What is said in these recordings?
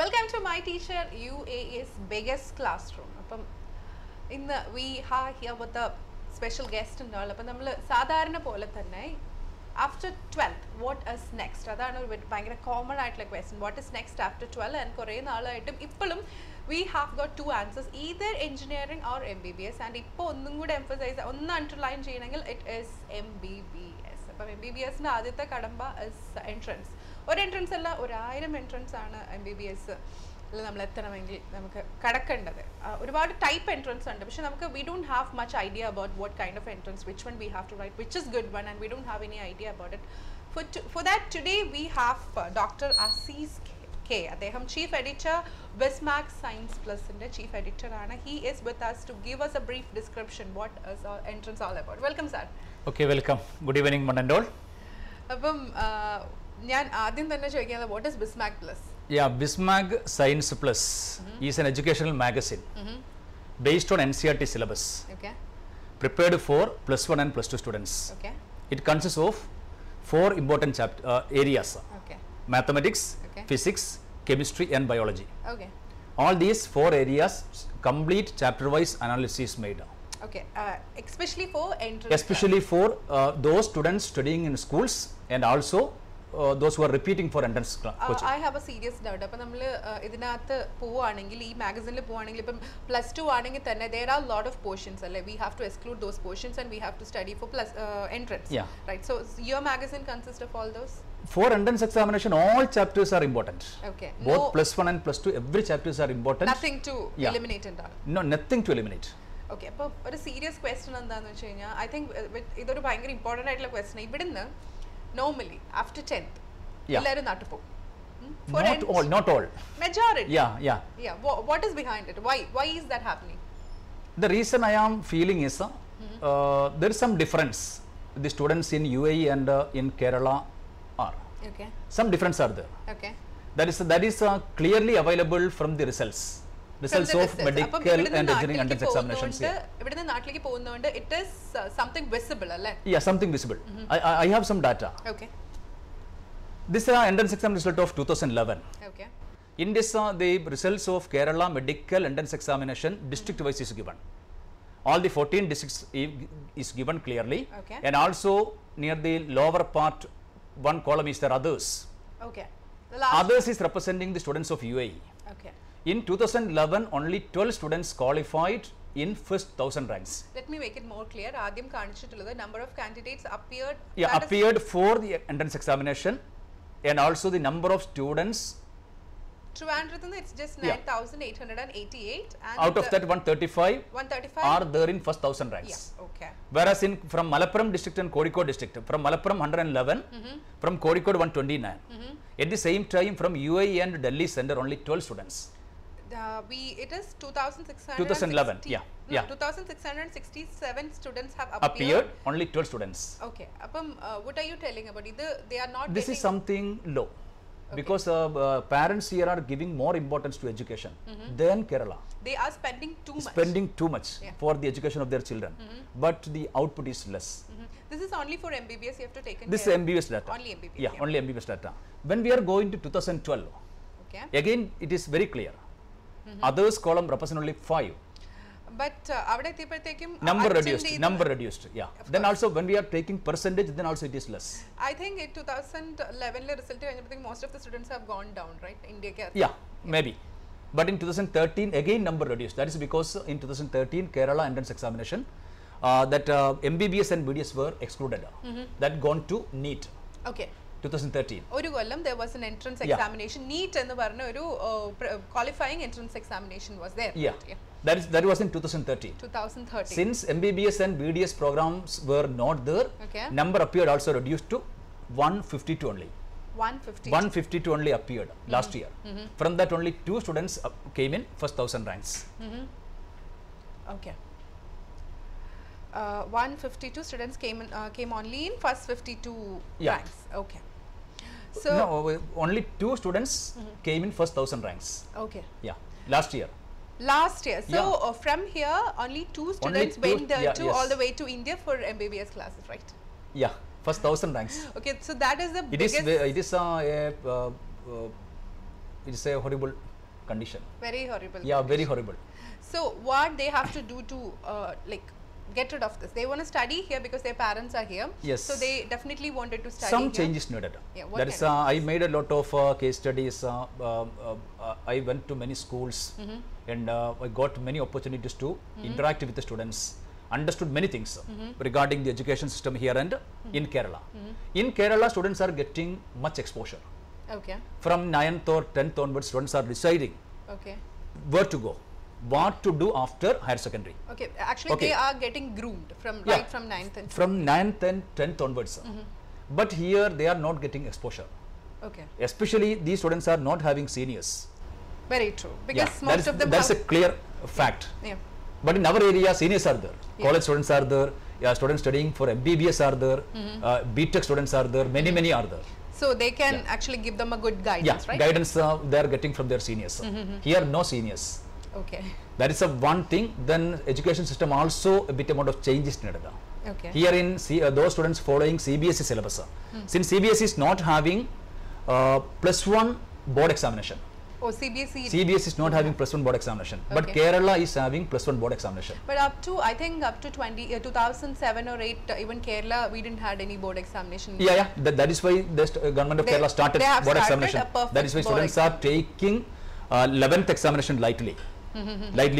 Welcome to my teacher UAE's biggest classroom. We have here with a special guest and all. After 12th, what is next? That's a common question. What is next after 12? And we have got two answers, either engineering or MBBS. And now I emphasize underline it is MBBS. MBBS is entrance. Or entrance or entrance MBBS. Type entrance we don't have much idea about what kind of entrance, which one we have to write, which is good one, and we don't have any idea about it. For that, today we have Dr. Aziz K. Adeham Chief Editor, Bismarck Science Plus Chief Editor. He is with us to give us a brief description what is our entrance all about. Welcome, sir. Okay, welcome. Good evening, one and all. What is Bismarck Plus? Yeah, Bismarck Science Plus is an educational magazine based on NCERT syllabus. Okay. Prepared for +1 and +2 students. Okay. It consists of 4 important areas. Okay. Mathematics, okay. Physics, Chemistry and Biology. Okay. All these 4 areas, complete chapter-wise analysis made. Okay. Especially for entrance. Especially for those students studying in schools and also those who are repeating for entrance coaching. I have a serious doubt. If we this magazine +2 there are a lot of portions. We have to exclude those portions and we have to study for entrance. Yeah. Right. So your magazine consists of all those? For entrance examination, all chapters are important. Okay. Both +1 and +2, every chapters are important. Nothing to eliminate and all. No, nothing to eliminate. Okay. But a serious question I think this is a very important question. Normally, after 10th, not all. Majority. Yeah. What is behind it? Why is that happening? The reason I am feeling is there is some difference. The students in UAE and in Kerala are. Okay. Some difference are there. Okay. That is clearly available from the results. Results of medical and engineering entrance examinations. It is something visible, right? Yeah, something visible. I have some data. Okay. This is entrance exam result of 2011. Okay. In this, the results of Kerala medical entrance examination district wise is given. All the 14 districts is given clearly. Okay. And also near the lower part, one column is there others. Okay. Others is representing the students of UAE. Okay. In 2011, only 12 students qualified in first 1000 ranks. Let me make it more clear. The number of candidates appeared. Yeah, appeared for the entrance examination, and also the number of students. Trivandrum, it's just 9,888. And out of that, 135 are there in first 1000 ranks. Yeah, okay. Whereas from Malappuram district and Kozhikode district, from Malappuram 111, from Kozhikode 129. At the same time, from UAE and Delhi center, only 12 students. It is 2011, yeah. 2,667 students have appeared. Only 12 students. Okay. What are you telling about it? They are not. This is something low. Okay. Because parents here are giving more importance to education than Kerala. They are spending too much. For the education of their children. But the output is less. This is only for MBBS you have to take. This is MBBS data. Only MBBS. Yeah, only MBBS data. When we are going to 2012, okay. Again it is very clear. Others column represent only 5. But number reduced. Yeah. Then also when we are taking percentage, then also it is less. I think in 2011 result most of the students have gone down, right? India. Yeah, maybe. But in 2013 again number reduced. That is because in 2013 Kerala entrance examination that MBBS and BDS were excluded. That gone to NEET. Okay. 2013. There was an entrance examination. NEET and the qualifying entrance examination was there. Yeah. Right? That was in 2013. 2013. Since MBBS and BDS programs were not there, number appeared also reduced to 152 only. 152 only appeared last year. From that only 2 students came in first 1000 ranks. Okay. 152 students came only in first 52 ranks. Okay. So no, only 2 students came in first 1000 ranks. Okay. Yeah, last year. So from here only 2 students went all the way to India for MBBS classes, right? Yeah, first 1000 ranks. Okay, so that is the biggest. It is a horrible condition. Very horrible. Yeah, condition. very horrible. So what they have to do to like get rid of this? They want to study here because their parents are here. Yes. So they definitely wanted to study Some here. change is needed. Yeah, that is, I made a lot of case studies. I went to many schools and I got many opportunities to interact with the students, understood many things regarding the education system here and in Kerala. In Kerala, students are getting much exposure. Okay. From 9th or 10th onwards, students are deciding where to go, what to do after higher secondary. Okay, actually they are getting groomed from right from 9th and from 9th and 10th onwards. But here they are not getting exposure. Okay. Especially these students are not having seniors. Very true. Because most of them that's a clear fact. Yeah. But in our area, seniors are there. College students are there. Students studying for MBBS are there. BTech students are there. Many are there. So they can actually give them a good guidance, right? Guidance they are getting from their seniors. Here, no seniors. Okay. That is a one thing. Then education system also a bit amount of changes needed. Okay. Here in those students following CBSE syllabus. Since CBSE is not having +1 board examination. Oh, CBSE. CBSE is not having +1 board examination, but Kerala is having +1 board examination. But I think up to 2007 or 8, even Kerala, we didn't had any board examination. Yeah. That is why the government of Kerala started board examination. That is why students are taking 11th examination lightly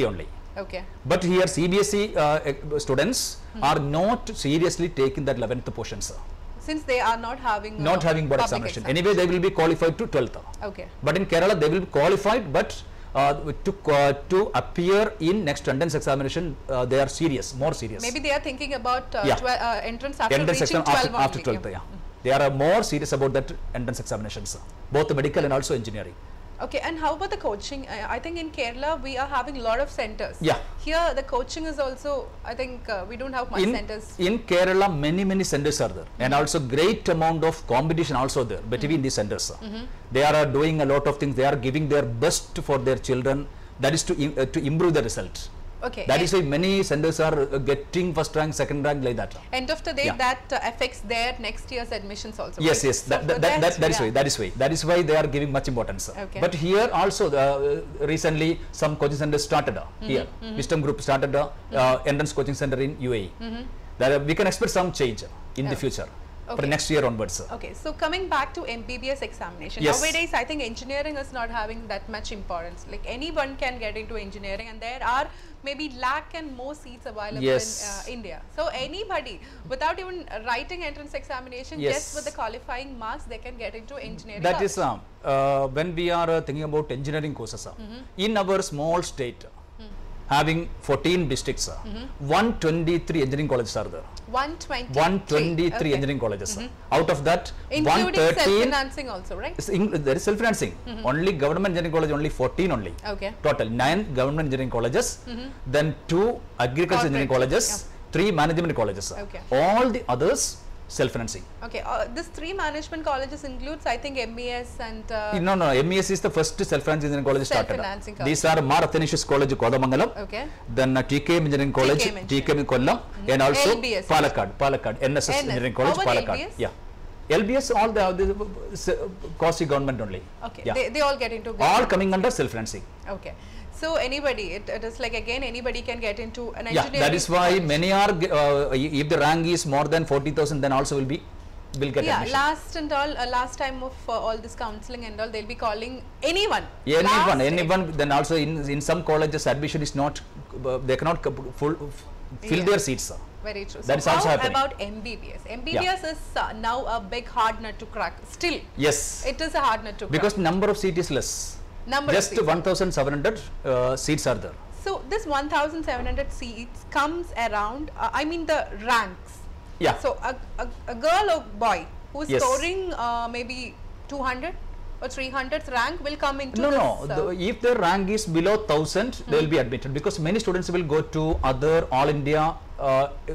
only. Okay. But here CBSE students are not seriously taking that 11th portions. Since they are not having board examination. Anyway, they will be qualified to 12th. Okay. But in Kerala, they will be qualified, but to appear in next entrance examination, they are more serious. Maybe they are thinking about entrance after reaching 12 after 12th. They are more serious about that entrance examinations, both medical and also engineering. Okay, and how about the coaching? I think in Kerala we are having a lot of centers. Yeah. Here the coaching is also, I think we don't have much centers. In Kerala, many centers are there, and also great amount of competition also there between these centers. They are doing a lot of things. They are giving their best for their children. That is to improve the result. Okay. That is why many centers are getting first rank, second rank like that. End of the day, that affects their next year's admissions also. Yes. So that is why they are giving much importance. Okay. But here also recently some coaching centers started here. Wisdom Group started entrance coaching center in UAE. That we can expect some change in the future. For next year onwards. Okay, so coming back to MBBS examination, nowadays I think engineering is not having that much importance. Like anyone can get into engineering, and there are maybe lakh and more seats available in India. So anybody, without even writing entrance examination, just with the qualifying marks, they can get into engineering. That is when we are thinking about engineering courses. In our small state, having 14 districts, 123 engineering colleges are there. 123 engineering colleges. Out of that, including self-financing also, right? There is self-financing. Only government engineering college, only 14 only. Okay. Total 9 government engineering colleges, then 2 agriculture engineering colleges, 3 management colleges. Okay. All the others self-financing. Okay, this 3 management colleges includes, I think, MES and... no, MES is the first self-financing engineering college started. These are Mar Athanasius College, Kodamangalam. Okay. Then TKM Engineering College, TKM Kollam, and also LBS. Palakkad, NSS Engineering College, Palakkad. LBS? Yeah. LBS, all the quasi government only. Okay, yeah. They all get into... All coming under self-financing. Okay. So anybody, it is like again anybody can get into an engineering. Yeah, that is why many are, if the rank is more than 40,000, then also will get admission. Last time of all this counseling and all, they'll be calling anyone. Anyone. Then also in some colleges admission is not, they cannot fill their seats. Very true. That so is also how happening. About MBBS? MBBS is now a big hard nut to crack. Still, yes, it is a hard nut to crack. Because number of seats is less. Just 1,700 seats are there. So this 1,700 seats comes around, I mean the ranks. Yeah. So a girl or boy who is scoring maybe 200 or 300 rank will come into this. If their rank is below 1,000, they will be admitted, because many students will go to other all India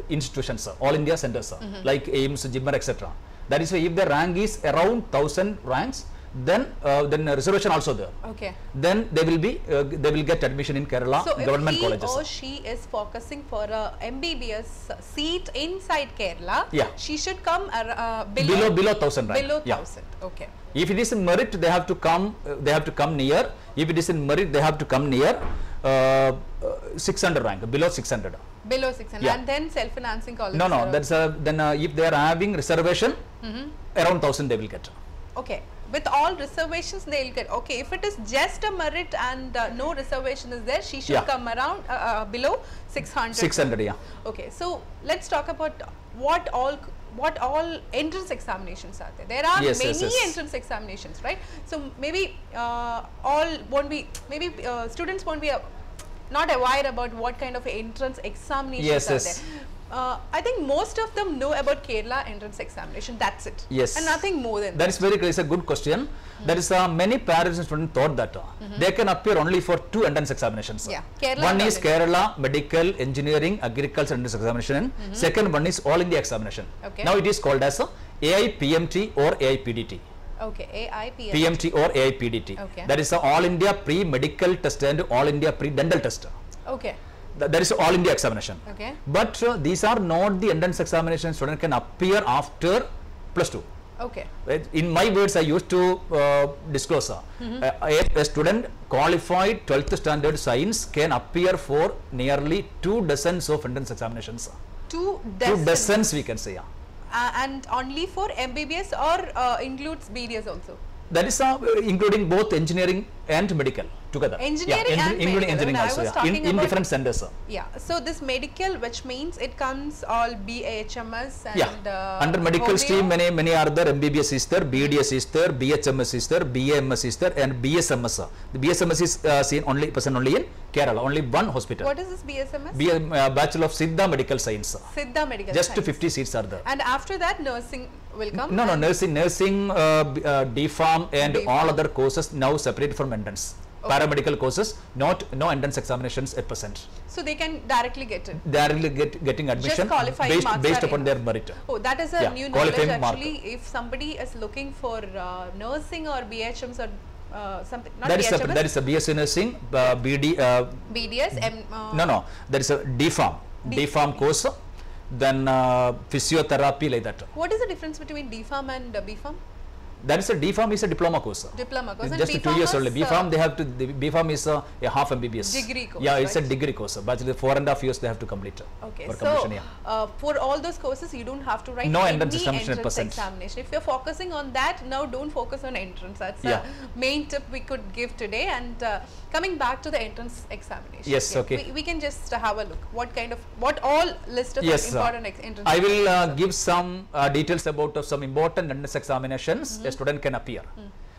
institutions, all India centers like AIMS, JIPMER, etc. That is why if the rank is around 1,000 ranks, then reservation also there. Okay. Then they will get admission in Kerala government colleges. So if he or she is focusing for a MBBS seat inside Kerala, she should come below 1,000 rank. Below 1,000. Okay. If it is a merit, they have to come near. If it is in merit, they have to come near 600 rank, below 600. Below 600, and then self-financing colleges. No, that's then if they are having reservation, around 1,000 they will get. Okay, with all reservations they will get. Okay, if it is just a merit and no reservation is there, she should come around below 600. 600, yeah. Okay, so let's talk about what all entrance examinations are there. There are many entrance examinations, right? So maybe all won't be, maybe students won't be not aware about what kind of entrance examinations are there. I think most of them know about Kerala entrance examination. That's it. Yes. And nothing more than that. That is very good. It's a good question. There is many parents and students thought that they can appear only for 2 entrance examinations. Yeah. Kerala one is Kerala Medical Engineering Agriculture entrance examination. Second one is All India examination. Okay. Now it is called as AIPMT or AIPDT. Okay, AIPMT. PMT or AIPDT. Okay. That is the All India Pre-Medical Test and All India Pre-Dental Test. Okay. That is All India examination. Okay. But these are not the entrance examination student can appear after +2. Okay. In my words, I used to disclose a student qualified 12th standard science can appear for nearly 2 dozens of entrance examinations. 2 dozens? 2 dozens we can say, yeah. And only for MBBS or includes BDS also? That is including both engineering and medical together. Engineering and including medical. engineering also, in different centers. Yeah, so this medical, which means it comes all BHMS and under medical stream many are there. MBBS is there, BDS is there, BHMS is there, BAMS is there, and BSMS. The BSMS is seen present only in Kerala, only one hospital. What is this BSMS? Bachelor of Siddha Medical Science. Siddha Medical Just Science. 50 seats are there. And after that, nursing will come? No, nursing, DPharm and all other courses now separate from entrance. Okay. Paramedical courses, no entrance examinations at present. So they can directly get it? Directly getting admission based upon their merit. Oh, that is a new knowledge actually. If somebody is looking for nursing or BHMs or something, not BHMS? That is a BSc nursing, BDS? No, there is a DPharm course, then physiotherapy like that. What is the difference between DPharm and BPharm? That is a DPharm is a diploma course. Diploma course. Just 2 years only. BPharm they have to. BPharm is a half MBBS. Degree course. Yeah, it's a degree course. Bachelor 4.5 years they have to complete. Okay. So for all those courses, you don't have to write any entrance examination. If you're focusing on that, now don't focus on entrance. That's the main tip we could give today. And coming back to the entrance examination. Yes. Okay. We can just have a look. What all list of important entrance. I will give some details about some important entrance examinations a student can appear.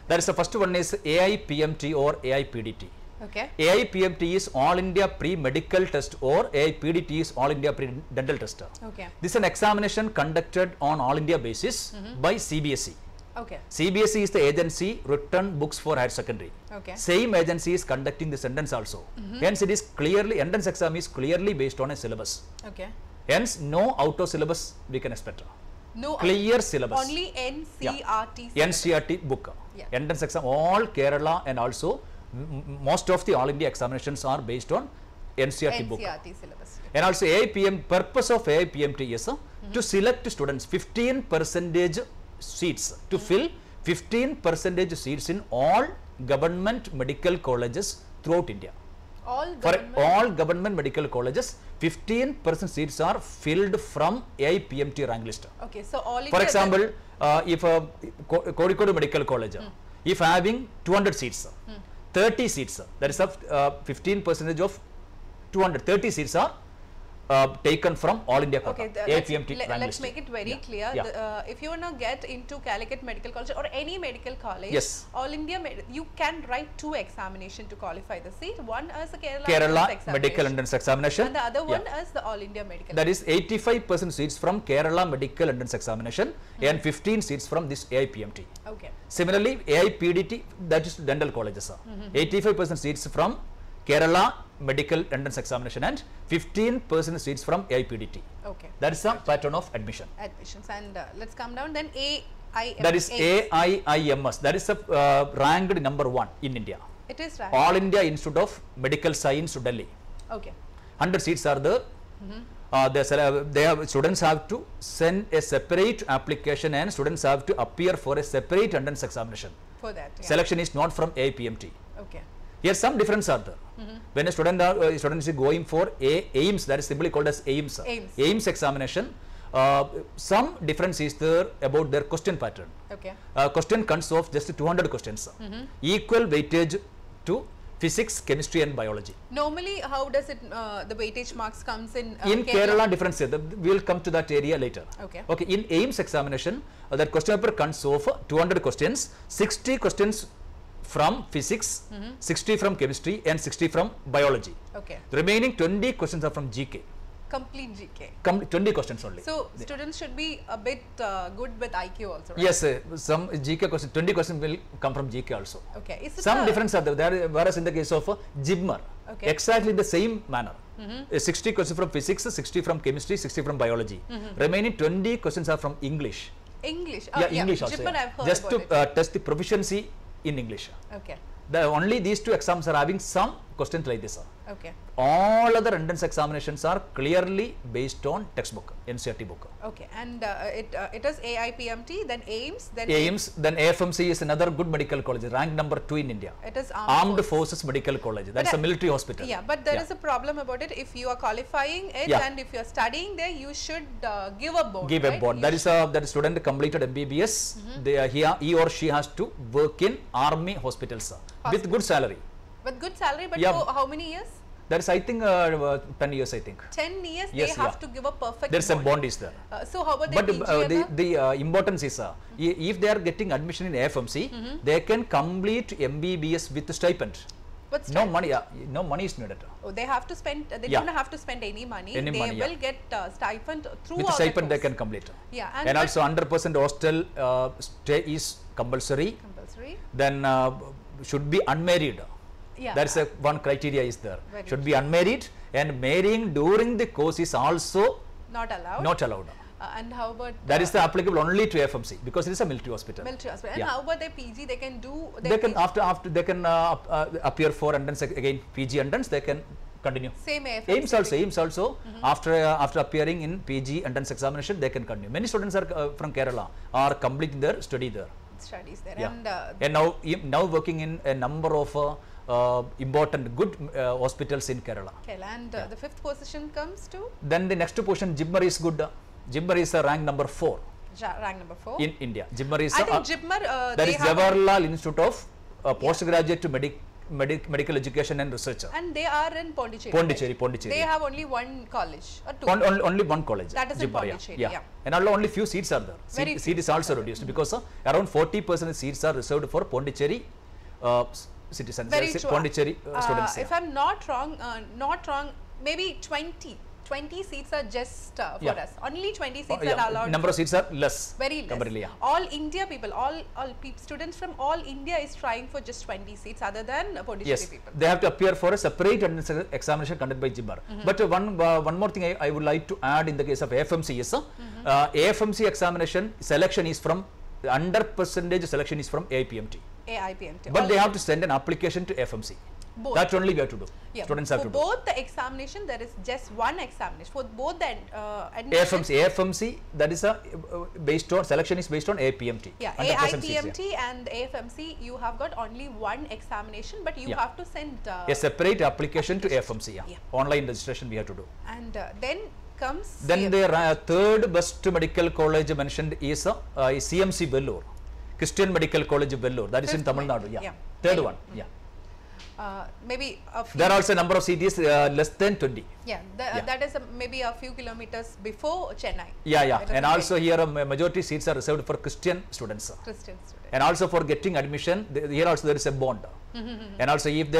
That is the first one is AIPMT or AIPDT. Okay. AIPMT is All India Pre-Medical Test or AIPDT is All India Pre-Dental Test. Okay. This is an examination conducted on All India basis by CBSE. Okay. CBSE is the agency written books for higher secondary. Okay. Same agency is conducting this entrance also. Hence it is clearly, entrance exam is clearly based on a syllabus. Okay. Hence no out of syllabus we can expect. No clear syllabus. Only NCRT. NCRT book. Entrance exam, all Kerala and also most of the All India examinations are based on NCRT book. Syllabus. And also purpose of AIPMT is to select students 15% seats, to fill 15% seats in all government medical colleges throughout India. For all government medical colleges, 15% seats are filled from AIPMT rank list. Okay, so all India. For example, if Kozhikode Medical College, if having 200 seats, 30 seats, that is a 15% of 230 seats are taken from All India quota. Okay, let's make it very clear. If you want to get into Calicut Medical College or any medical college, All India, you can write 2 examinations to qualify the seat. One is the Kerala Medical Entrance Examination, and the other one is the All India Medical. That is 85% seats from Kerala Medical Entrance Examination and 15 seats from this AIPMT. Okay. Similarly, AIPDT, that is dental colleges, 85% seats from Kerala Medical Entrance Examination and 15% seats from AIPDT. Okay. That is the pattern of admission. Admissions, and let's come down then AIMS. That is AIIMS. That is the ranked number 1 in India. It is ranked. All India Institute of Medical Science, Delhi. Okay. 100 seats are there. Students have to send a separate application and students have to appear for a separate entrance examination. For that. Selection is not from AIPMT. Okay. Here some difference are there. When a student is going for AIMS, that is simply called as AIMS. AIMS examination, some difference is there about their question pattern. Okay. Question consists of just 200 questions. Equal weightage to physics, chemistry and biology. Normally, how does it, the weightage marks comes in Kerala difference, we will come to that area later. Okay. Okay, in AIMS examination, that question paper consists of 200 questions, 60 questions from physics, 60 from chemistry and 60 from biology. Okay. The remaining 20 questions are from GK. Complete GK. 20 questions only. So students should be a bit good with IQ also, right? Yes, some GK questions, 20 questions will come from GK also. Okay. Is it Some difference are there, whereas in the case of GIBMR, okay, exactly the same manner. 60 questions from physics, 60 from chemistry, 60 from biology. Remaining 20 questions are from English. English. English also. GIBMR, I've heard just about to it. test the proficiency in English. Okay. Only these two exams are having some questions like this. Okay. All other entrance examinations are clearly based on textbook, NCERT book. Okay, and it is AIPMT, then AIMS, then AIMS, then AFMC is another good medical college, ranked number 2 in India. It is Armed Forces Medical College. That's a military hospital. Yeah, but there is a problem about it. If you are qualifying it and if you are studying there, you should give a board. Give a board. That is that student completed MBBS. He or she has to work in army hospitals with good salary. With good salary, but for how many years? That is, I think, 10 years, I think. 10 years, they have to give a perfect There's bond. a bond is there. So how about but the importance is, if they are getting admission in AFMC, they can complete MBBS with stipend. But no money, no money is needed. Oh, they have to spend. They don't have to spend any money. They will get stipend through. With stipend, they can complete. Yeah, and also 100% hostel stay is compulsory. Compulsory. Then should be unmarried. Yeah. That's one criteria is there. Should be unmarried, and marrying during the course is also not allowed. Not allowed. And how about that is the applicable only to FMC because it is a military hospital. Military hospital. And how about their PG? They can do. They can after they can appear for entrance again PG entrance. They can continue. Same AFMC. AIMS also after appearing in PG entrance examination they can continue. Many students are from Kerala are completing their study there. Studies there. Yeah. And now working in a number of important good hospitals in Kerala. And the 5th position comes to? Then the next position, GIBMR is good. GIBMR is rank number 4. Rank number 4? In India. GIBMR is I think GIBMR, that is Jawaharlal Institute of Postgraduate Medical Education and Research. And they are in Pondicherry. Pondicherry. They have only one college or two? Only one college. That is GIBMR, in Pondicherry. Yeah. And only few seats are there. Seat is also reduced because around 40% seats are reserved for Pondicherry citizens. Pondicherry students. If I'm not wrong, maybe 20 seats are just for us. Only 20 seats are allowed. Number of seats are less. Very less. All India people, all students from all India is trying for just 20 seats other than Pondicherry people. They have to appear for a separate examination conducted by GIBMR. But one more thing I would like to add in the case of AFMC is AFMC examination selection is from under percentage selection is from AIPMT. But they have to send an application to FMC. Both. That only we have to do. Yeah, students have to do. For both the examination, there is just one examination. For both the AFMC, that is based on selection is based on AIPMT. Yeah, AIPMT and AFMC, you have got only one examination, but you have to send a separate application to AFMC. Online registration we have to do. And then comes. Then the third best medical college mentioned is CMC Vellore, Christian Medical College Vellore. That is in Tamil Nadu. Third one. Maybe a few. There are also a number of cities less than 20. That is maybe a few kilometers before Chennai. And also here majority seats are reserved for Christian students. And also for getting admission, here also there is a bond. And also if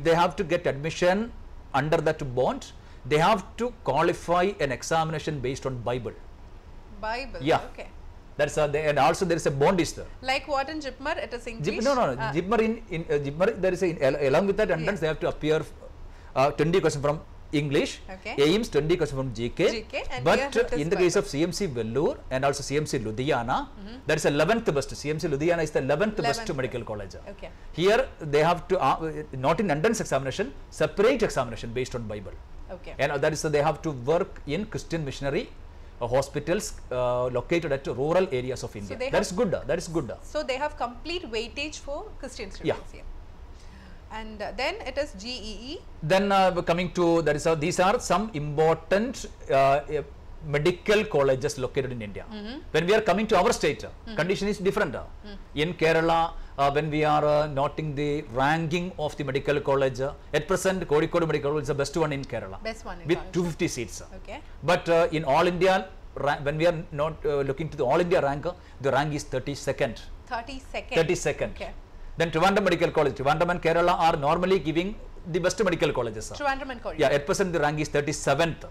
they have to get admission under that bond, they have to qualify an examination based on Bible. Okay. That's and also there is a bond is there. Like what in GIBMR, it is English? No. GIBMR in GIBMR there is along with that entrance they have to appear 20 questions from English. AIMS 20 questions from GK. But in the case of CMC Vellore and also CMC Ludhiana, that is 11th best. CMC Ludhiana is the 11th best medical college. Here they have to not in entrance examination, separate examination based on Bible. And that is they have to work in Christian missionary hospitals located at rural areas of India. So that is good. So they have complete weightage for Christian students. And then it is GEE. Then coming to, these are some important medical colleges located in India. When we are coming to our state, condition is different. In Kerala, when we are noting the ranking of the medical college, at present Kozhikode Medical College is the best one in Kerala. Best one in with college. 250 seats. Okay. But in all India, when we are not looking to the all India rank, the rank is 32nd. 32nd. 32nd. Okay. Then Trivandrum Medical College, Trivandrum and Kerala are normally giving the best medical colleges. Trivandrum and Kerala. Yeah, at present the rank is 37th.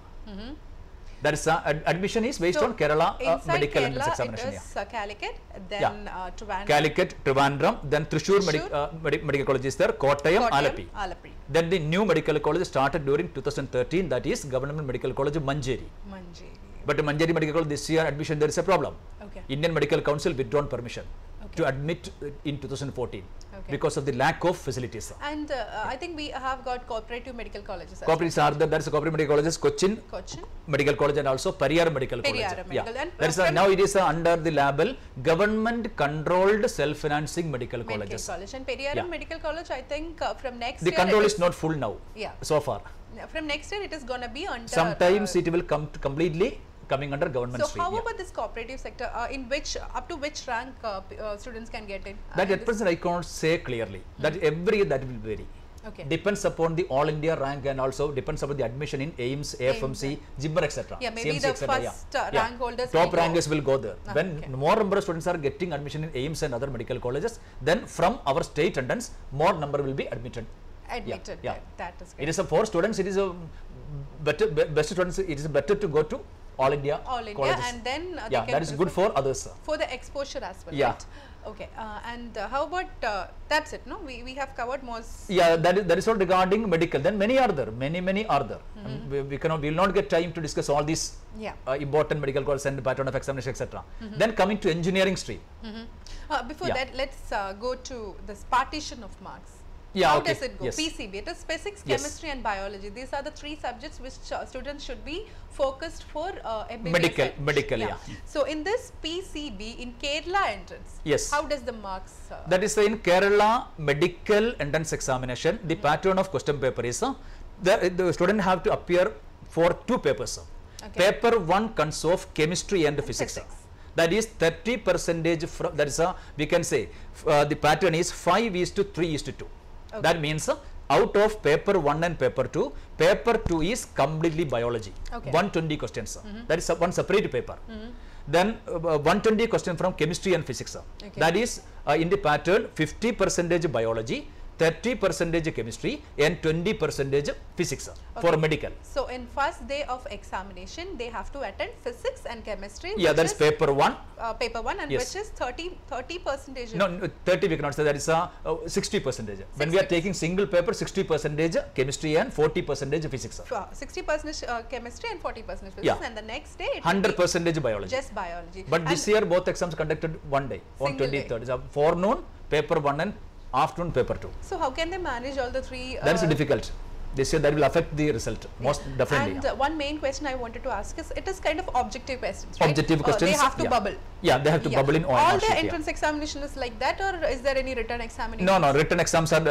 That is admission is based on Kerala medical entrance examination. It is Calicut, then Trivandrum. Calicut, Trivandrum, then Thrissur Medical College is there, Kottayam, Alapi. Then the new medical college started during 2013, that is Government Medical College Manjeri. But Manjeri Medical College this year admission there is a problem. Okay. Indian Medical Council withdrawn permission to admit in 2014 because of the lack of facilities. And I think we have got cooperative medical colleges. Cooperatives are there. That is a cooperative medical colleges, Cochin Medical College and also Periyar Medical College. And that is now it is under the label government controlled self-financing medical colleges. And Periyar Medical College, I think from next year. The control is not full now. So far. From next year it is going to be under. Sometimes it will come to completely coming under government stream. So how about this cooperative sector, in which, up to which rank students can get in? That at present I cannot say clearly. That every year that will vary. Okay. Depends upon the all India rank and also depends upon the admission in AIMS, AFMC, JIMR, etc. Yeah, maybe CMC, the first rank holders. Top rankers will go there. When more number of students are getting admission in AIMS and other medical colleges, then from our state attendance, more number will be admitted. That is great. It is for students, it is a best students, it is better to go to all India colleges. And then that is good for others. For the exposure as well, right? Okay, and how about, that's it, no? We have covered most. Yeah, that is all regarding medical. Then many are there, many are there. We will not get time to discuss all these important medical courses and pattern of examination, etc. Then coming to engineering stream. Before that, let's go to this partition of marks. Yeah, how does it go? PCB, it is physics, chemistry and biology. These are the three subjects which students should be focused for MBBS. Medical. So in this PCB, in Kerala entrance, how does the marks? That is in Kerala medical entrance examination, the pattern of question paper is, the student have to appear for two papers. Paper 1 consists of chemistry and physics. That is 30% from, that is we can say the pattern is 5:3:2. That means out of paper 1 and paper 2, paper 2 is completely biology. 120 questions. That is one separate paper. Then 120 questions from chemistry and physics. That is in the pattern 50% biology, 30% chemistry and 20% physics for medical. So in first day of examination, they have to attend physics and chemistry. Yeah, that is paper 1. Paper 1 and which is 30%. No, 30 we cannot say, that is 60%. When we are taking single paper, 60% chemistry and 40% physics. 60% chemistry and 40% physics, and the next day 100% biology. Just biology. But this year both exams conducted one day, on 23rd. So forenoon paper 1 and afternoon paper 2. So how can they manage all the three? That is difficult. This year that will affect the result most definitely. And one main question I wanted to ask is, it is kind of objective questions, right? Objective questions. They have to bubble. Yeah, they have to bubble in all the entrance examination is like that, or is there any written examination? No, written exams are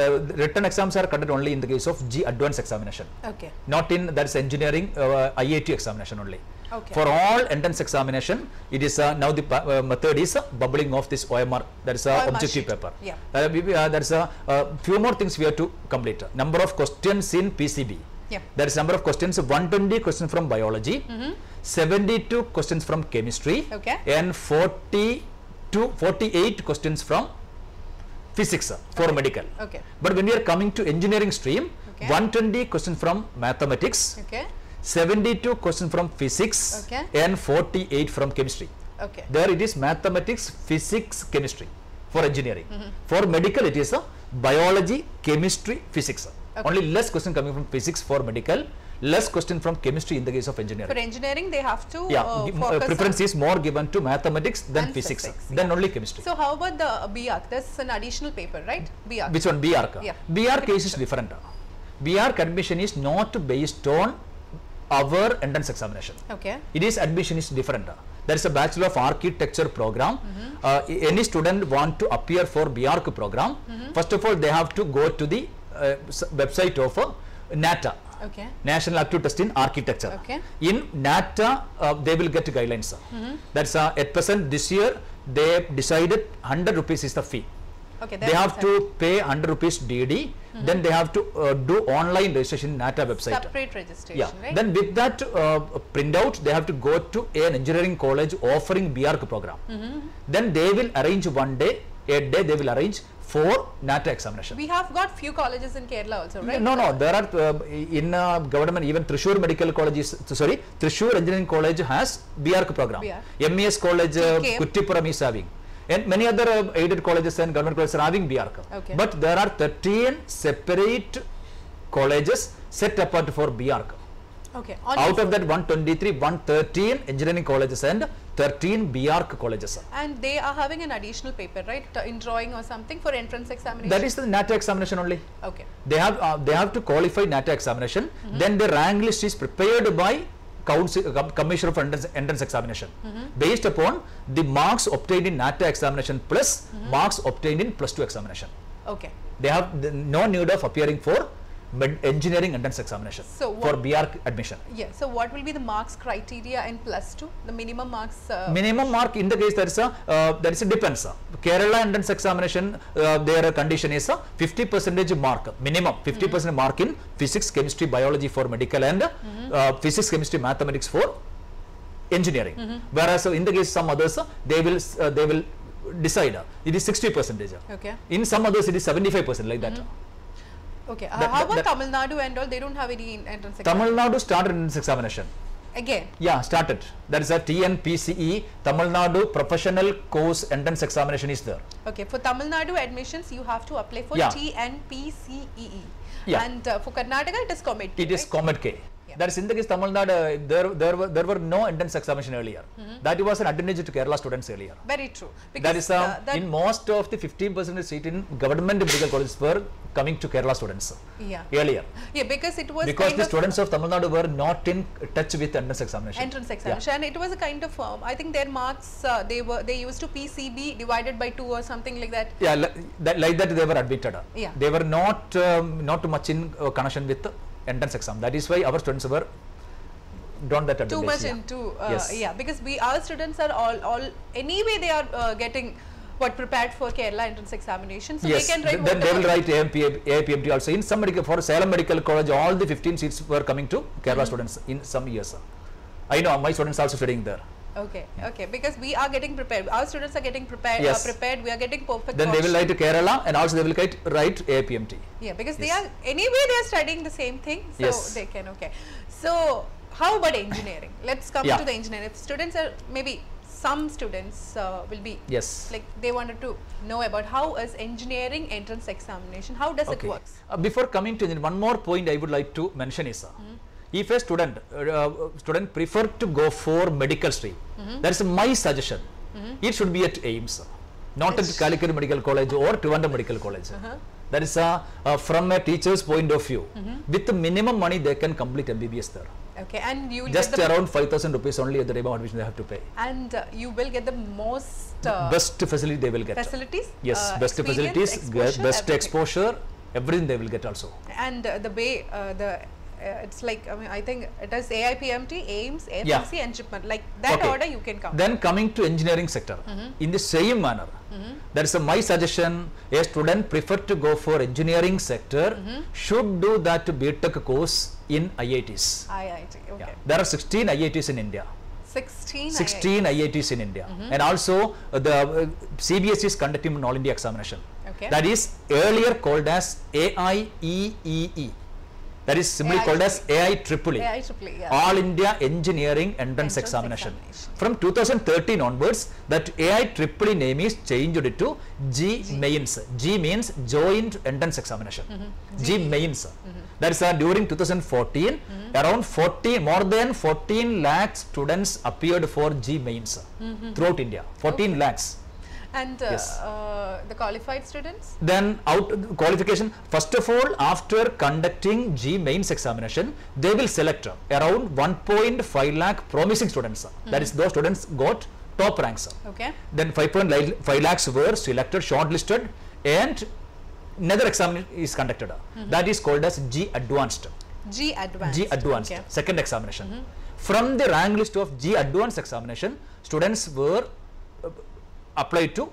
conducted only in the case of G advanced examination. Okay. Not in, that is engineering IIT examination only. Okay. For all entrance examination, it is now the method is bubbling of this OMR, that is objective sheet. paper. Yeah. There is a few more things we have to complete. Number of questions in PCB. Yeah. There is number of questions, 120 questions from biology, 72 questions from chemistry, and 48 questions from physics for medical. Okay. But when we are coming to engineering stream, 120 questions from mathematics. 72 questions from physics and 48 from chemistry. There it is mathematics, physics, chemistry for engineering. For medical it is biology, chemistry, physics. Only less question coming from physics for medical, less question from chemistry in the case of engineering. For engineering they have to preference is more given to mathematics than physics, then only chemistry. So how about the BARC? That's an additional paper, right? BARC. Which one? BARC. BARC case is different. BARC admission is not based on our entrance examination. It is admission is different. There is a Bachelor of Architecture program. Any student want to appear for BARC program, first of all they have to go to the website of NATA. Okay. National Aptitude Test in Architecture. Okay. In NATA, they will get guidelines. That's at present this year they decided 100 rupees is the fee. Okay. They have to pay 100 rupees DD. Then they have to do online registration in NATA website. Separate registration, Yeah. right? Then with that printout, they have to go to an engineering college offering BARC program. Then they will arrange one day, a day they will arrange for NATA examination. We have got few colleges in Kerala also, right? No, there are in government, even Thrissur Medical College is, sorry, Thrissur Engineering College has BARC program. MES College, Kuttipuram is having. And many other aided colleges and government colleges are having BARC. Okay. But there are 13 separate colleges set apart for BARC. Okay. Out of that 123, 113 engineering colleges and 13 BARC colleges. And they are having an additional paper, right? In drawing or something for entrance examination? That is the NATA examination only. Okay. They have to qualify NATA examination. Then the rank list is prepared by Commissioner of Entrance Examination based upon the marks obtained in NATA examination plus marks obtained in +2 examination. Okay. They have no need of appearing for engineering entrance examination for BARC admission. Yeah. So what will be the marks criteria in +2? The minimum marks? Minimum mark in the case there is a depends. Kerala entrance examination, their condition is a 50% mark, minimum 50% mark in physics, chemistry, biology for medical and physics, chemistry, mathematics for engineering. Whereas in the case some others they will decide it is 60%. Okay. In some others it is 75% like that. Okay. How about Tamil Nadu and all? They don't have any entrance examination. Tamil Nadu started entrance examination. Again? Yeah, started. That is a TNPCE, Tamil Nadu Professional Course Entrance Examination is there. Okay. For Tamil Nadu admissions, you have to apply for TNPCEE. Yeah. And for Karnataka, it is COMED K. It is COMED K. That is in the case Tamil Nadu, there were no entrance examination earlier. That was an advantage to Kerala students earlier. Very true. Because that is in most of the 15% seat in government medical colleges were coming to Kerala students earlier. Yeah, because it was the students of Tamil Nadu were not in touch with entrance examination. And it was a kind of I think their marks they used to PCB divided by 2 or something like that. Yeah, like that they were admitted. Yeah. They were not much in connection with entrance exam. That is why our students were don't that advantage. Too much into because our students are all anyway they are getting prepared for Kerala entrance examination. So they can write. Then they will write AIPMT also. In some for Salem Medical College, all the 15 seats were coming to Kerala students in some years. I know my students also studying there. Okay, okay, because we are getting prepared. Our students are getting prepared. We are getting perfect. Then they will write to Kerala, and also they will write AIPMT. Yeah, because they are anyway they are studying the same thing, so they can. Okay, so how about engineering? Let's come to the engineering. If students are maybe some students will be like they wanted to know about how is engineering entrance examination. How does it work? Before coming to one more point, I would like to mention is. If a student prefer to go for medical stream, that is my suggestion. It should be at AIIMS, not at Calicut Medical College or Trivandrum Medical College. That is from a teacher's point of view. With the minimum money, they can complete MBBS there. Okay, and you will just get around 5,000 rupees only at the time of admission they have to pay. And you will get the most best facility they will get. Facilities? Yes, best facilities, best exposure, everything they will get also. And the way it's like I think it is AIPMT, AIIMS, AFMC and JIPMER. Like that order you can come. Then coming to engineering sector, in the same manner, that is my suggestion. A student prefer to go for engineering sector should do that BTech course in IITs. IIT, okay. Yeah. There are 16 IITs in India. 16 IITs in India, and also the CBSE is conducting an All India examination. Okay. That is earlier called as AIEEE. That is simply called as AIEEE, All India Engineering Entrance Examination. From 2013 onwards, that AIEEE name is changed to G-Mains. G means Joint Entrance Examination. G-Mains. That is during 2014, around more than 14 lakh students appeared for G-Mains throughout India. 14 lakhs. And the qualified students? Then qualification, first of all, after conducting G-Mains examination, they will select around 1.5 lakh promising students. That is, those students got top ranks. Okay. Then 5.5 lakhs were selected, shortlisted, and another exam is conducted. That is called as G Advanced. G Advanced. G Advanced. Okay. Second examination. From the rank list of G Advanced examination, students were applied to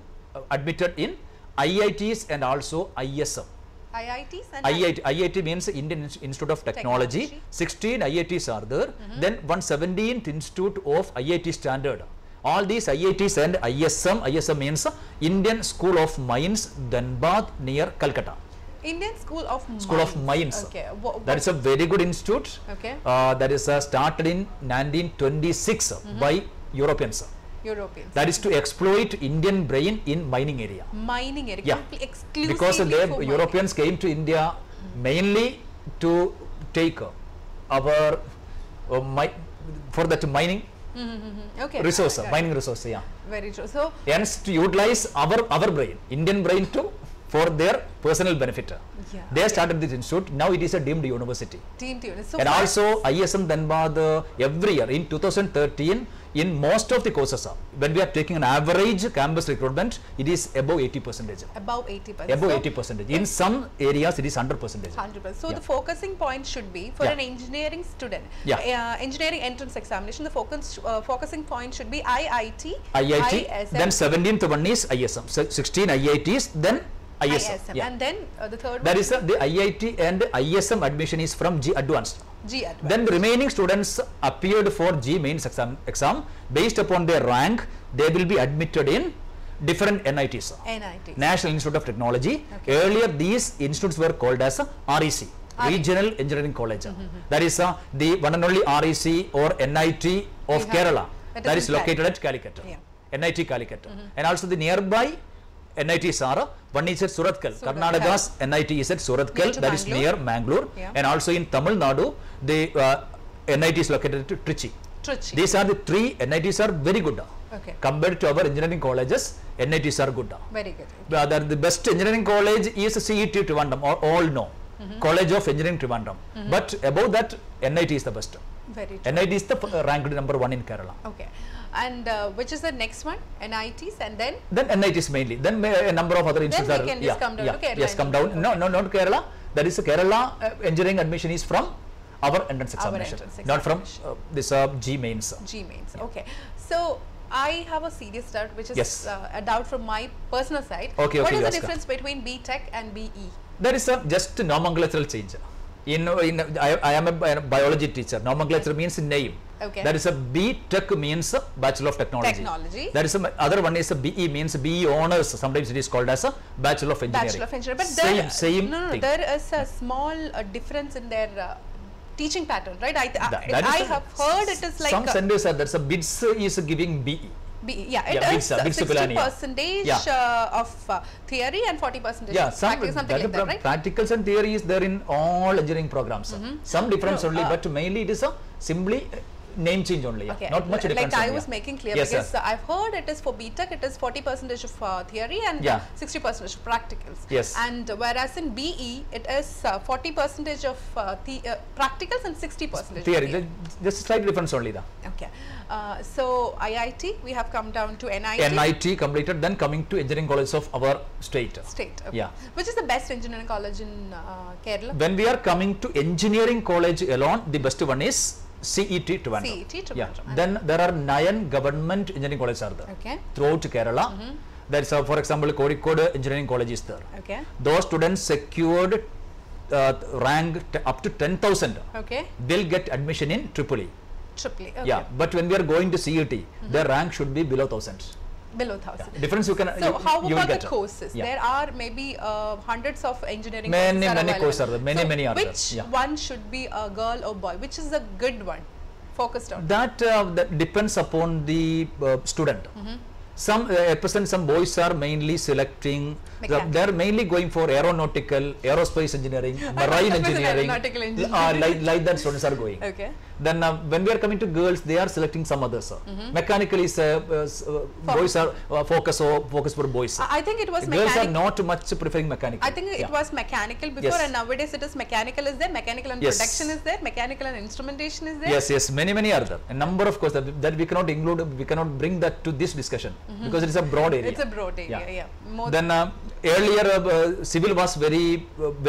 admitted in IITs and also ISM. IITs and IIT means Indian Institute of Technology. 16 IITs are there. Then 117th Institute of IIT Standard. All these IITs and ISM means Indian School of Mines, Dhanbad near Calcutta. Indian School of Mines. School of Mines. Okay. That is a very good institute. Okay. That is started in 1926 by Europeans. That is to exploit Indian brain in mining area. Mining area. Yeah. Exclusively because the for Europeans came to India mainly to take our for that mining okay. resource, mining resource. Yeah. Very true. So hence to utilize our brain, Indian brain for their personal benefit. Yeah. They started this institute. Now it is a deemed university. Deemed university. So and also ISM Dhanbad every year in 2013 in most of the courses when we are taking an average campus recruitment, it is above 80%. Above 80%. Above 80%. In some areas it is 100%. 100%. So the focusing point should be for an engineering student. Engineering entrance examination, the focusing point should be IIT, ISM. Then 17th one is ISM. 16 IITs, then ISM. Yeah. And then the third that one is the IIT and ISM admission is from G Advanced. G Advanced. Then the remaining students appeared for G mains exam based upon their rank. They will be admitted in different NITs. National Institute of Technology. Okay. Earlier these institutes were called as REC, Regional Engineering College. That is the one and only REC or NIT of Kerala. That is located at Calicut. NIT Calicut. And also the nearby NITs are, one is at Surathkal. Karnataka's NIT is at Surathkal, that is near Mangalore. And also in Tamil Nadu, the NIT is located at Trichy. These are the three NITs are very good. Okay. Compared to our engineering colleges, NITs are good. Very good. The best engineering college is CET Trivandrum, all know. College of Engineering Trivandrum. But above that, NIT is the best. Very true. NIT is the ranked number 1 in Kerala. Okay. And which is the next one? NITs and then? Then NITs mainly. Then a number of other institutes are. Then we can just come down to Kerala. Yes, come down. No, not Kerala. That is Kerala engineering admission is from our entrance examination. Not from this G mains. G mains. Okay. So I have a serious doubt, which is a doubt from my personal side. Okay, what is the difference between BTech and BE? There is just nomenclatural change. I am a biology teacher. Nomenclature means name. Okay. That is a B.Tech means Bachelor of Technology. That is other one is a BE means BE honors. Sometimes it is called as a Bachelor of Engineering. Bachelor of Engineering. But same thing. There is a small difference in their teaching pattern, right? I have heard it is like some centers are there's a BITS is giving BE. It is 60% of theory and 40% practical, something like that, right? Practicals and theory is there in all engineering programs. Some difference only, but mainly it is a simply name change only. Okay. Not much difference. Like I was making clear because I've heard it is for BTech, it is 40% of theory and 60% of practicals. Yes. And whereas in BE, it is 40% of practicals and 60% theory. Just slight difference only. Okay. So IIT, we have come down to NIT. NIT completed, then coming to engineering colleges of our state. Okay. Yeah. Which is the best engineering college in Kerala? When we are coming to engineering college alone, the best one is CET Trivandrum. CET Trivandrum. Yeah. Then there are 9 government engineering colleges are there. Okay. Throughout Kerala. There is, for example, Kozhikode Engineering College is there. Okay. Those students secured rank up to 10,000. Okay. They'll get admission in Tripoli. Okay. Yeah. But when we are going to CET, their rank should be below 1,000. Below 1,000. Yeah. Difference you can. So how about the get courses? Yeah. There are maybe hundreds of engineering many courses are there. Many are there. Which one should be a girl or boy? Which is a good one? Focused on that depends upon the student. Some some boys are mainly selecting. They are mainly going for aeronautical, aerospace engineering, marine engineering. Like that students are going. Okay. Then when we are coming to girls, they are selecting some others. Mechanical is boys are focus for boys. I think it was girls are not much preferring mechanical. I think it was mechanical before, and nowadays it is mechanical is there, mechanical and production is there, mechanical and instrumentation is there. Yes, many are there. A number of course that we cannot include, we cannot bring that to this discussion because it is a broad area. It's a broad area, More then earlier civil was very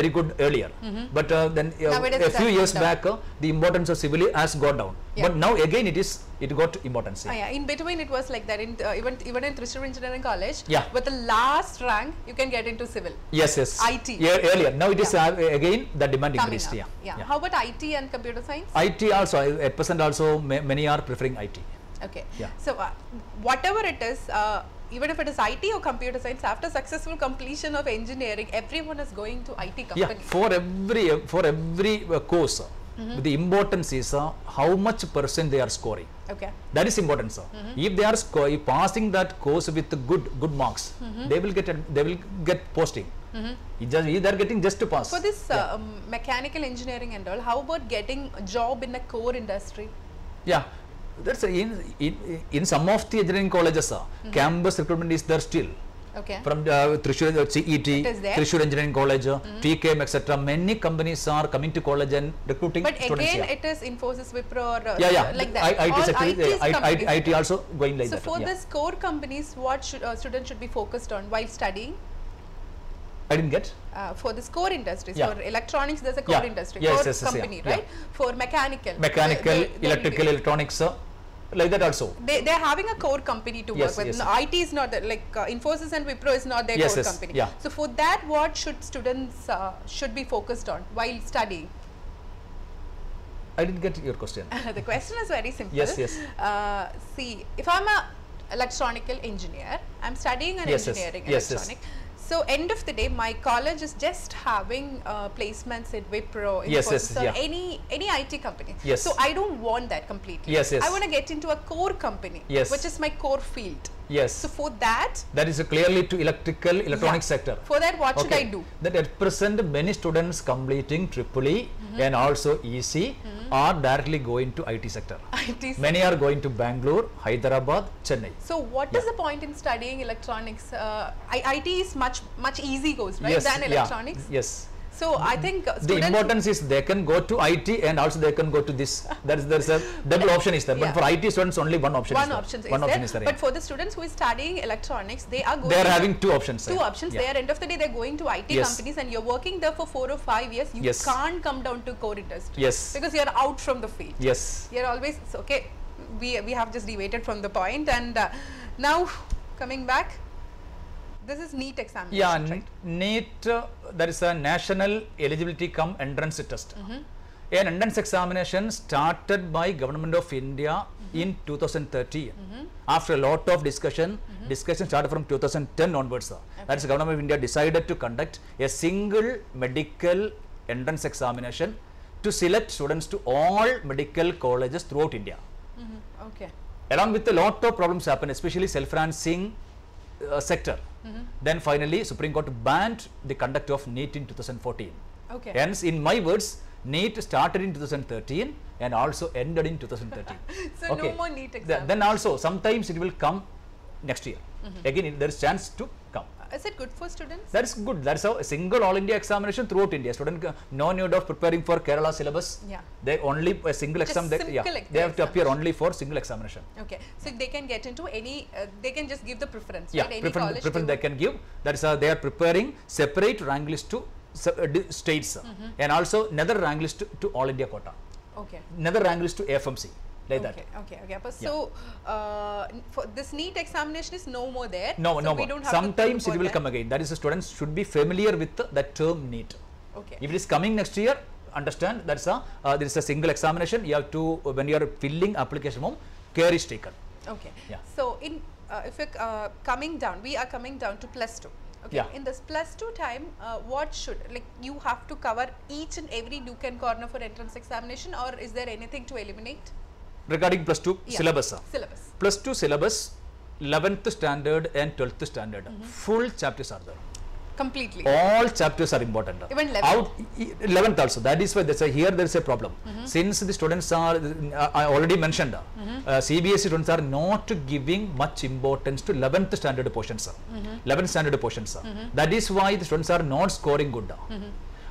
good earlier, but then a few years back the importance of civil has gone down. But now again it got importance. In between it was like that. In even in Thrissur Engineering College, with the last rank you can get into civil. Yes. IT. Earlier, now it is again the demand increased. How about IT and computer science? IT also at present also many are preferring IT. Okay. So whatever it is, even if it is IT or computer science, after successful completion of engineering, everyone is going to IT company. For every course. The importance is how much percent they are scoring. Okay. That is important, sir. If they are passing that course with good marks, they will get posting. They are getting just to pass. For this mechanical engineering and all, how about getting a job in a core industry? That's in some of the engineering colleges, campus recruitment is there still. Okay. From Thrissur CET, Thrissur Engineering College, TKM, etc. Many companies are coming to college and recruiting students. But again, it is Infosys, Wipro, or like that. IT also going like that. So for this core companies, what students should be focused on while studying? I didn't get. For this core industries, for electronics, there's a core industry, core company, right? For mechanical, electrical, electronics. Like that also. They're having a core company to work with. No, IT is not like Infosys and Wipro is not their core company. So for that, what should students should be focused on while studying? I didn't get your question. The question is very simple. Yes. See, if I'm a electronical engineer, I'm studying an engineering electronic. So end of the day, my college is just having placements in Wipro, Infosys, or any IT company. So I don't want that completely. I want to get into a core company, which is my core field. So for that is clearly to electronic sector. For that, what should I do? That at present many students completing EEE and also EC are directly going to IT sector. Many are going to Bangalore, Hyderabad, Chennai. So what is the point in studying electronics? IT is much easy goes, right, than electronics. So I think the importance is they can go to IT and also they can go to this. There's a double option is there. But for IT students, only one option is there. But for the students who is studying electronics, they are having two options. Two options. They are end of the day they're going to IT companies, and you're working there for 4 or 5 years. You can't come down to core industry. Because you're out from the field. You're always okay. We have just deviated from the point, and now coming back. This is NEET examination. Right? NEET, that is a national eligibility cum entrance test. An entrance examination started by Government of India in 2013. After a lot of discussion started from 2010 onwards. That is the Government of India decided to conduct a single medical entrance examination to select students to all medical colleges throughout India. Along with a lot of problems happened, especially self-financing sector. Then finally Supreme Court banned the conduct of NEET in 2014. Hence, in my words, NEET started in 2013 and also ended in 2013. So no more NEET exam. Then also sometimes it will come next year. Again, there is chance to come. Is it good for students? That is good. That is a single all India examination throughout India. Student no need of preparing for Kerala syllabus. They only a single exam. They have to appear only for single examination. So they can get into any. They can just give the preference. Any preference they can give. That is they are preparing separate rank list to states and also another rank list to all India quota. Another rank list to AFMC. Like that. So for this NEET examination is no more there. No more. Sometimes it will come again. That is, the students should be familiar with that term NEET. If it is coming next year, understand that's there is a single examination. You have to, when you are filling application form, care is taken. So in if we are coming down to +2. In this +2 time, what should, like, you have to cover each and every nook and corner for entrance examination, or is there anything to eliminate? Regarding +2 syllabus. +2 syllabus, 11th standard and 12th standard. Full chapters are there. Completely. All chapters are important. Even 11th. 11th also. That is why here there is a problem. Since the students are, I already mentioned, CBSE students are not giving much importance to 11th standard portions. 11th standard portions. That is why the students are not scoring good.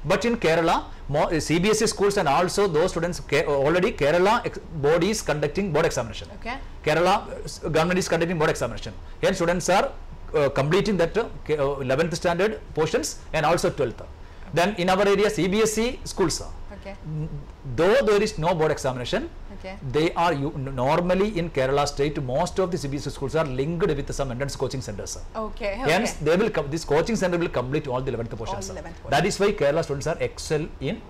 But in Kerala, CBSE schools and also those students, already Kerala board is conducting board examination. Okay. Kerala government is conducting board examination. Here students are completing that 11th standard portions and also 12th. Then in our area CBSE schools, though there is no board examination, they are normally in Kerala state, most of the CBSE schools are linked with some entrance coaching centers. Hence they will this coaching center will complete all the 11th portions. That is why Kerala students are excel in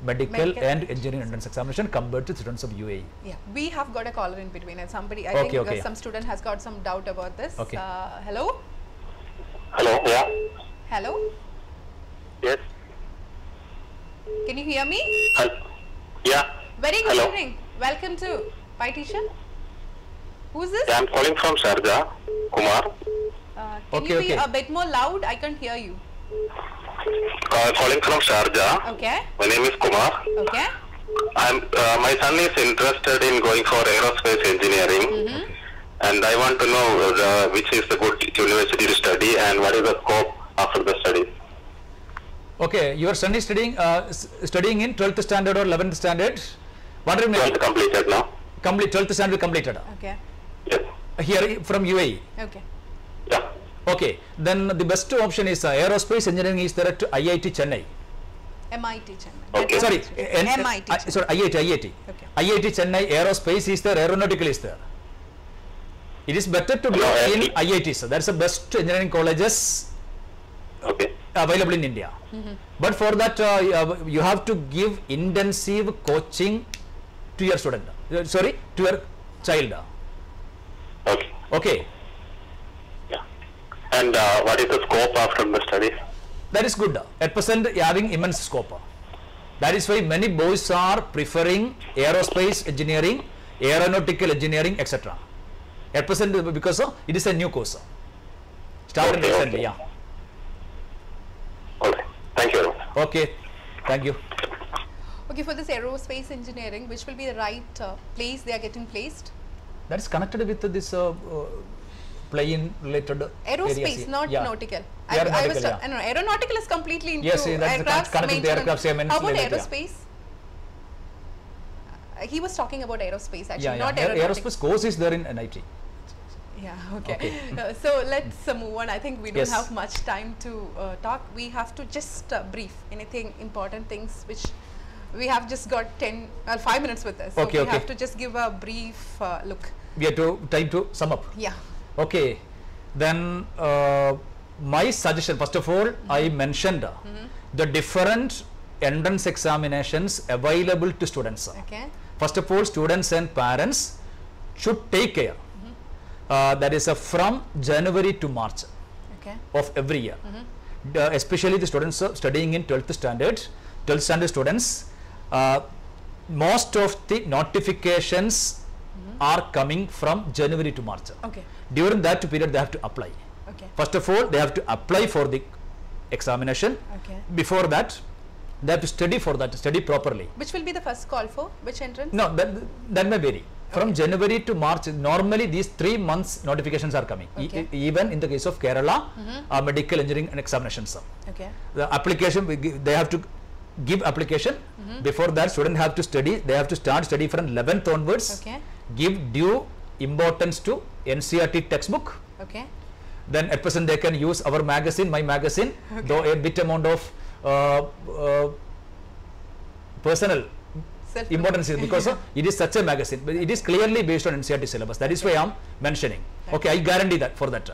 medical and engineering entrance examination compared to students of UAE. Yeah, we have got a caller in between and somebody, I think some student has got some doubt about this. Hello? Hello, yeah. Hello? Yes. Can you hear me? Yeah. Very good evening. Welcome to Pi Teacher. Who's this? Yeah, I'm calling from Sharjah, Kumar. Can you be a bit more loud? I can't hear you. Calling from Sharjah. Okay. My name is Kumar. Okay. My son is interested in going for aerospace engineering, and I want to know which is the good university to study and what is the scope after the studies. Okay, your son is studying in 12th standard or 11th standard. What are you making? 12th completed now. 12th standard completed. Okay. Yes. Here from UAE. Okay. Yeah. Okay, then the best option is aerospace engineering is there at IIT Chennai. MIT Chennai. Okay. Sorry, MIT. Sorry, IIT. Okay. IIT Chennai, aerospace is there, aeronautical is there. It is better to be in IITs. That's the best engineering colleges available in India. But for that, you have to give intensive coaching to your student. To your child. Okay. Okay. Yeah. And what is the scope after the studies? That is good. At present, having immense scope. That is why many boys are preferring aerospace engineering, aeronautical engineering, etc. At present, because it is a new course. Started recently, yeah. Okay. Thank you. Okay. Thank you. Okay, for this aerospace engineering, which will be the right place they are getting placed? That is connected with this plane related aerospace, areas. not nautical. Aeronautical, no, aeronautical is completely into aircraft maintenance. How about aerospace? He was talking about aerospace actually, not aerospace course is there in NIT. Yeah, okay. So let's move on. I think we don't have much time to talk. We have to just brief anything important things which we have just got 5 minutes with us. So we have to just give a brief look. We have time to sum up. Yeah. Okay. Then my suggestion, first of all, I mentioned the different entrance examinations available to students. Okay. First of all, students and parents should take care. That is from January to March of every year. Especially the students studying in 12th standard students, most of the notifications are coming from January to March. During that period they have to apply. First of all, they have to apply for the examination. Before that, they have to study for that, study properly. Which will be the first call for? Which entrance? No, that may vary. From January to March, normally these 3 months notifications are coming. Even in the case of Kerala, medical engineering and examinations. The application, they have to give application. Before that, student have to study. They have to start study from 11th onwards. Give due importance to NCERT textbook. Then at present they can use our magazine, my magazine, though a bit amount of personal importance is because it is such a magazine, but it is clearly based on NCERT syllabus. That is why I am mentioning. Okay, I guarantee that for that.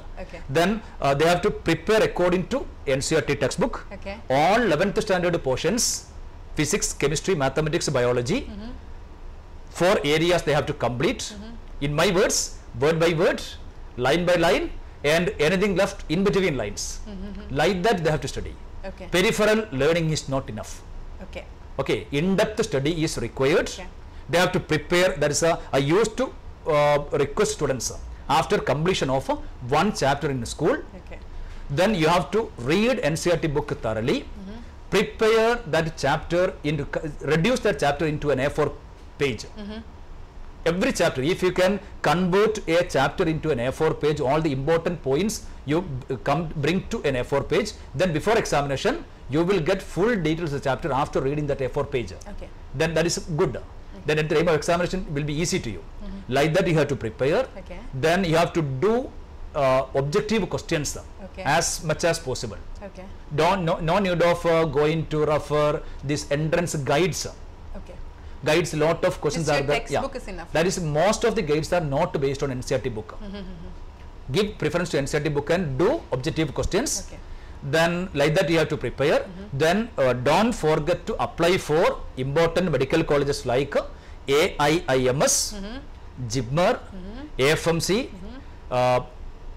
Then they have to prepare according to NCERT textbook. All 11th standard portions, physics, chemistry, mathematics, biology, 4 areas they have to complete. In my words, word by word, line by line, and anything left in between lines. Like that they have to study. Peripheral learning is not enough. Okay, in-depth study is required. They have to prepare. That is I used to request students after completion of one chapter in school, then you have to read NCERT book thoroughly, prepare that chapter into, reduce that chapter into an A4 page. Every chapter, if you can convert a chapter into an A4 page, all the important points you bring to an A4 page, then before examination you will get full details of the chapter after reading that A4 page. Okay. Then that is good. Then at the time of examination will be easy to you. Like that you have to prepare. Okay. Then you have to do objective questions as much as possible. Okay. No need of going to refer this entrance guides. Okay. Guides, lot of questions Just are there. Textbook is enough. That is, most of the guides are not based on NCERT book. Give preference to NCERT book and do objective questions. Okay. Then like that you have to prepare. Then don't forget to apply for important medical colleges like AIIMS, JIPMER, AFMC,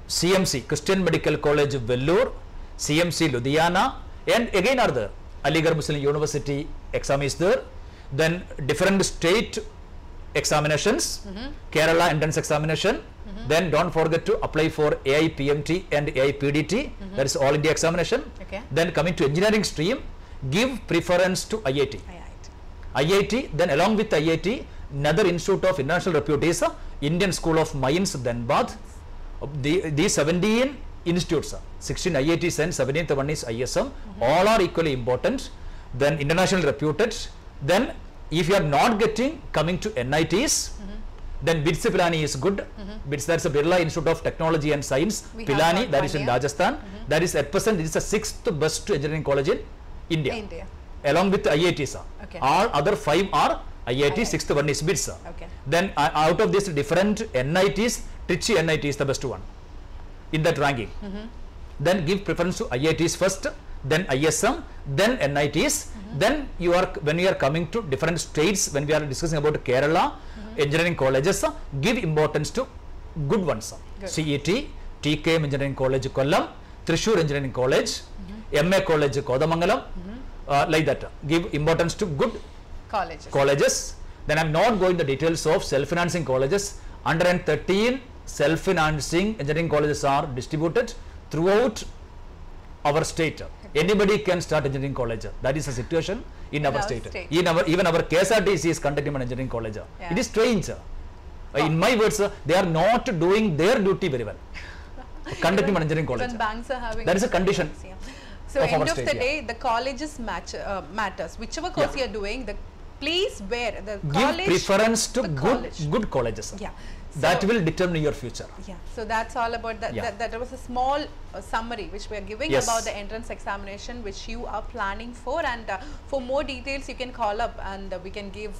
CMC, Christian Medical College Vellore, CMC Ludhiana, and again are there. Aligarh Muslim University exam is there. Then different state examinations, Kerala entrance examination. Then don't forget to apply for AIPMT and AIPDT, that is all India examination. Okay. Then coming to engineering stream, give preference to IIT. IIT, then along with IIT, another institute of international repute is Indian School of Mines, Dhanbad. These 17 institutes, 16 IITs and 17th one is ISM, all are equally important. Then international reputed. Then if you are not getting, coming to NITs, then BITS Pilani is good. BITS, that's a Birla Institute of Technology and Science. Pilani, that is in Rajasthan. That is at present, it is the 6th best engineering college in India. Along with IITs. Okay. All other 5 are IIT, 6th one is BITS. Okay. Then out of these different NITs, Trichy NIT is the best one in that ranking. Then give preference to IITs first, then ISM, then NITs. Then you are, when you are coming to different states, when we are discussing about Kerala engineering colleges, give importance to good ones. CET, TKM Engineering College Kollam, Thrissur Engineering College, MA College Kodamangalam, like that. Give importance to good colleges. Then I am not going to details of self-financing colleges. 113 self-financing engineering colleges are distributed throughout our state. Anybody can start engineering college. That is the situation in our state. Even our KSRTC is conducting an engineering college. It is strange. In my words, they are not doing their duty very well. Conducting an engineering college. Banks are having that is a condition. So end of the day, the colleges matters. Whichever course you are doing, the place where the college, give preference to good colleges. That will determine your future. So that's all about that. That was a small summary which we are giving about the entrance examination which you are planning for, and for more details you can call up and we can give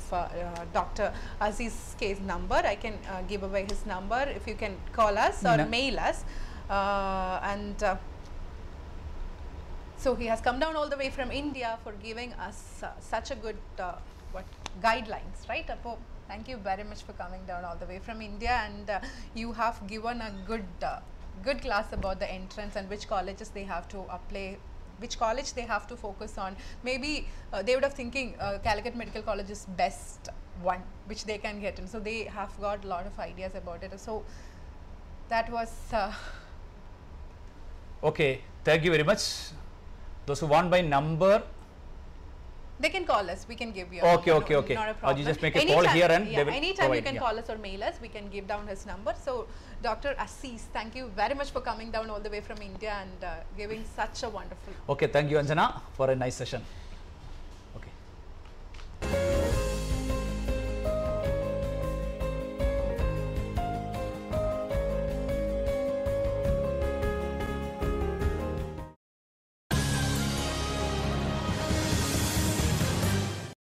Dr. Aziz's case number. I can give away his number if you can call us or mail us. So he has come down all the way from India for giving us such a good guidelines, right? Apo, thank you very much for coming down all the way from India, and you have given a good class about the entrance and which colleges they have to apply, which college they have to focus on. Maybe they would have thinking Calicut Medical College is best one which they can get in, so they have got a lot of ideas about it. So that was okay, thank you very much. Those who want my number, they can call us. We can give you. Okay. Not a problem. You just make a call here and they will anytime provide, you can call us or mail us. We can give down his number. So, Dr. Aziz, thank you very much for coming down all the way from India and giving such a wonderful. Okay, thank you, Anjana, for a nice session.